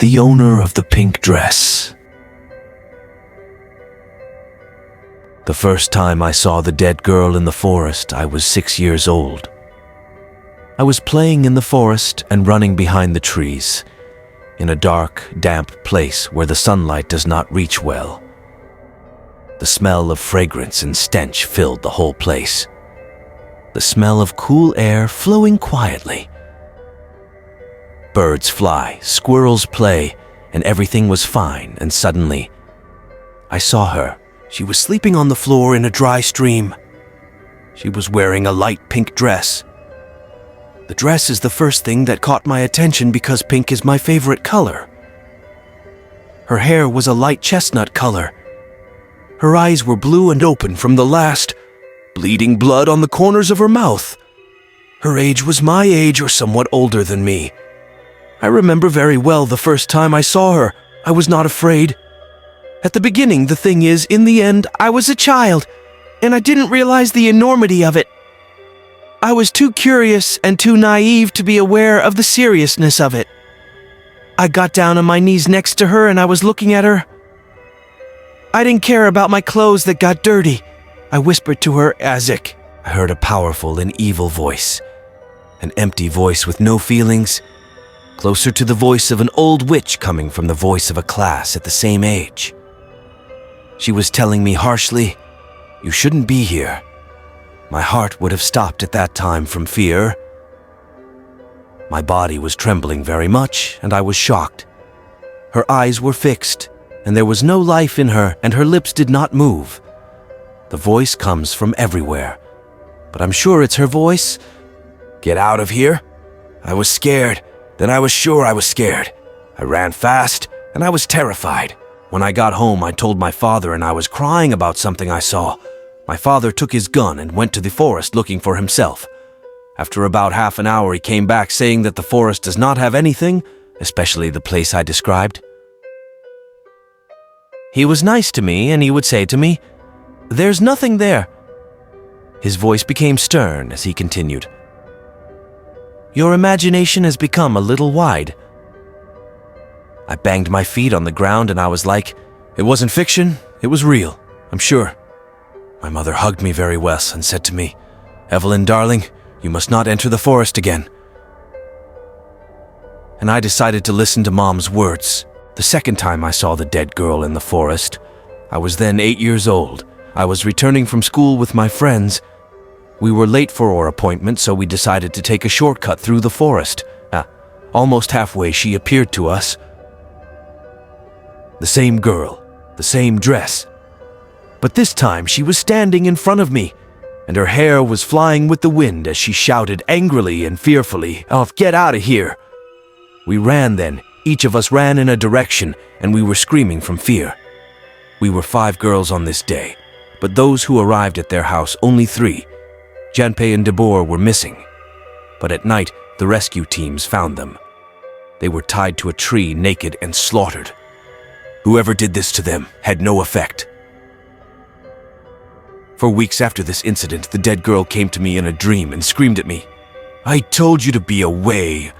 The owner of the pink dress. The first time I saw the dead girl in the forest, I was 6 years old. I was playing in the forest and running behind the trees, in a dark, damp place where the sunlight does not reach well. The smell of fragrance and stench filled the whole place. The smell of cool air flowing quietly. Birds fly, squirrels play, and everything was fine, and suddenly, I saw her. She was sleeping on the floor in a dry stream. She was wearing a light pink dress. The dress is the first thing that caught my attention because pink is my favorite color. Her hair was a light chestnut color. Her eyes were blue and open from the last, bleeding blood on the corners of her mouth. Her age was my age or somewhat older than me. I remember very well the first time I saw her. I was not afraid. At the beginning, the thing is, in the end, I was a child, and I didn't realize the enormity of it. I was too curious and too naive to be aware of the seriousness of it. I got down on my knees next to her and I was looking at her. I didn't care about my clothes that got dirty. I whispered to her, Azik. I heard a powerful and evil voice, an empty voice with no feelings, closer to the voice of an old witch coming from the voice of a class at the same age. She was telling me harshly, "You shouldn't be here." My heart would have stopped at that time from fear. My body was trembling very much, and I was shocked. Her eyes were fixed, and there was no life in her, and her lips did not move. The voice comes from everywhere, but I'm sure it's her voice. "Get out of here." I was scared. Then I was sure I was scared. I ran fast, and I was terrified. When I got home, I told my father, and I was crying about something I saw. My father took his gun and went to the forest looking for himself. After about half an hour, he came back saying that the forest does not have anything, especially the place I described. He was nice to me, and he would say to me, "There's nothing there." His voice became stern as he continued, "Your imagination has become a little wide." I banged my feet on the ground and I was like, "It wasn't fiction, it was real, I'm sure." My mother hugged me very well and said to me, "Evelyn, darling, you must not enter the forest again." And I decided to listen to Mom's words. The second time I saw the dead girl in the forest, I was then 8 years old. I was returning from school with my friends. We were late for our appointment, so we decided to take a shortcut through the forest. Almost halfway, she appeared to us. The same girl, the same dress. But this time, she was standing in front of me, and her hair was flying with the wind as she shouted angrily and fearfully, "Oh, get out of here!" We ran then. Each of us ran in a direction, and we were screaming from fear. We were 5 girls on this day, but those who arrived at their house, only 3. Janpei and Debor were missing, but at night the rescue teams found them. They were tied to a tree, naked and slaughtered. Whoever did this to them had no effect. For weeks after this incident, the dead girl came to me in a dream and screamed at me, "I told you to be away.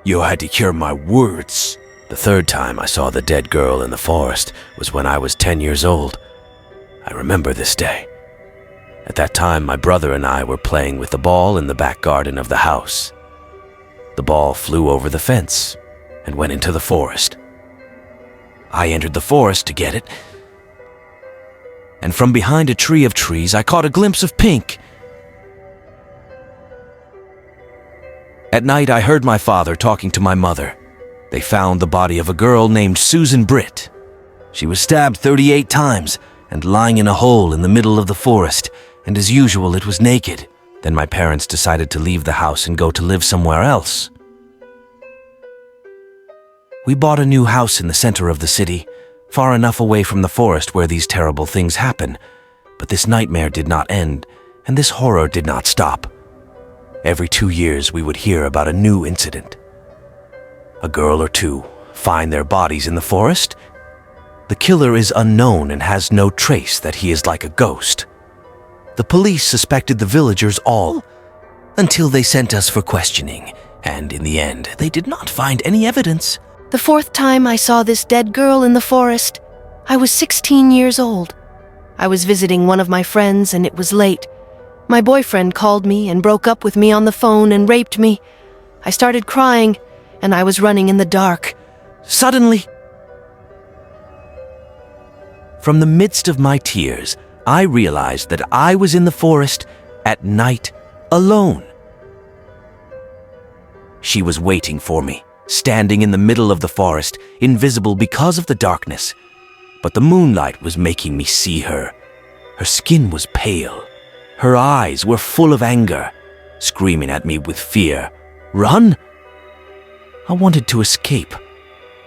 You had to hear my words." The third time I saw the dead girl in the forest was when I was 10 years old. I remember this day. At that time, my brother and I were playing with the ball in the back garden of the house. The ball flew over the fence and went into the forest. I entered the forest to get it, and from behind a tree of trees, I caught a glimpse of pink. At night, I heard my father talking to my mother. They found the body of a girl named Susan Britt. She was stabbed 38 times and lying in a hole in the middle of the forest, and as usual, it was naked. Then my parents decided to leave the house and go to live somewhere else. We bought a new house in the center of the city, far enough away from the forest where these terrible things happen. But this nightmare did not end, and this horror did not stop. Every 2 years, we would hear about a new incident. A girl or two find their bodies in the forest. The killer is unknown and has no trace that he is like a ghost. The police suspected the villagers all, until they sent us for questioning, and in the end, they did not find any evidence. The fourth time I saw this dead girl in the forest, I was 16 years old. I was visiting one of my friends and it was late. My boyfriend called me and broke up with me on the phone and raped me. I started crying and I was running in the dark. Suddenly, from the midst of my tears, I realized that I was in the forest at night alone. She was waiting for me, standing in the middle of the forest, invisible because of the darkness. But the moonlight was making me see her. Her skin was pale. Her eyes were full of anger, screaming at me with fear. Run! I wanted to escape,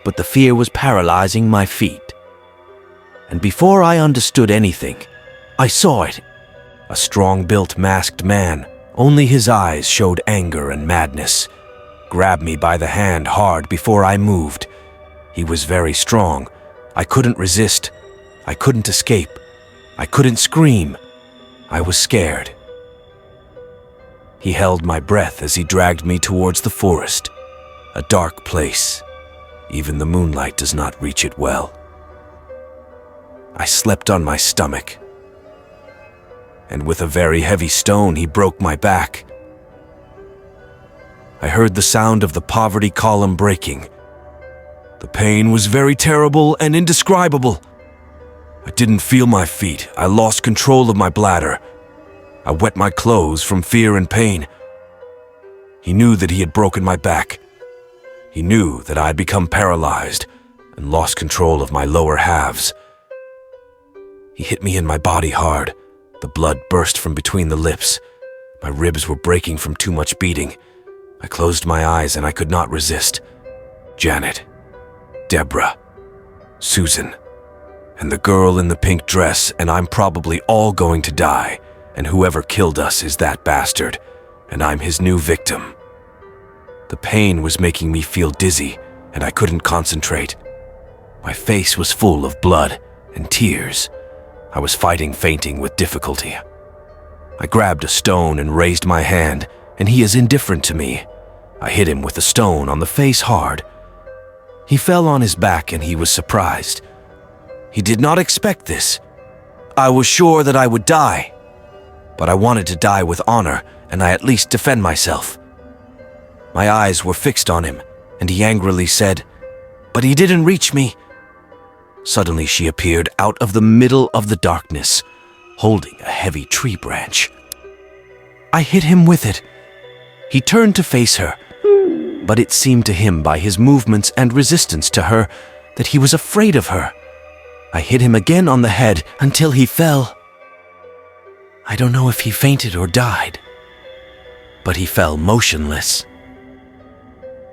but the fear was paralyzing my feet. And before I understood anything, I saw it. A strong-built masked man, only his eyes showed anger and madness, grabbed me by the hand hard before I moved. He was very strong. I couldn't resist. I couldn't escape. I couldn't scream. I was scared. He held my breath as he dragged me towards the forest, a dark place. Even the moonlight does not reach it well. I slept on my stomach, and with a very heavy stone he broke my back. I heard the sound of the poverty column breaking. The pain was very terrible and indescribable. I didn't feel my feet. I lost control of my bladder. I wet my clothes from fear and pain. He knew that he had broken my back. He knew that I had become paralyzed and lost control of my lower halves. He hit me in my body hard. The blood burst from between the lips. My ribs were breaking from too much beating. I closed my eyes and I could not resist. Janet, Deborah, Susan, and the girl in the pink dress, and I'm probably all going to die, and whoever killed us is that bastard, and I'm his new victim. The pain was making me feel dizzy, and I couldn't concentrate. My face was full of blood and tears. I was fighting fainting with difficulty. I grabbed a stone and raised my hand, and he is indifferent to me. I hit him with the stone on the face hard. He fell on his back and he was surprised. He did not expect this. I was sure that I would die, but I wanted to die with honor, and I at least defend myself. My eyes were fixed on him, and he angrily said, "But he didn't reach me." Suddenly she appeared out of the middle of the darkness, holding a heavy tree branch. I hit him with it. He turned to face her, but it seemed to him by his movements and resistance to her that he was afraid of her. I hit him again on the head until he fell. I don't know if he fainted or died, but he fell motionless.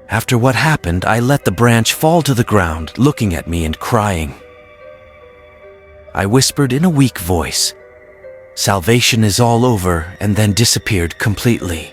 After what happened, I let the branch fall to the ground, looking at me and crying. I whispered in a weak voice, "Salvation is all over," and then disappeared completely.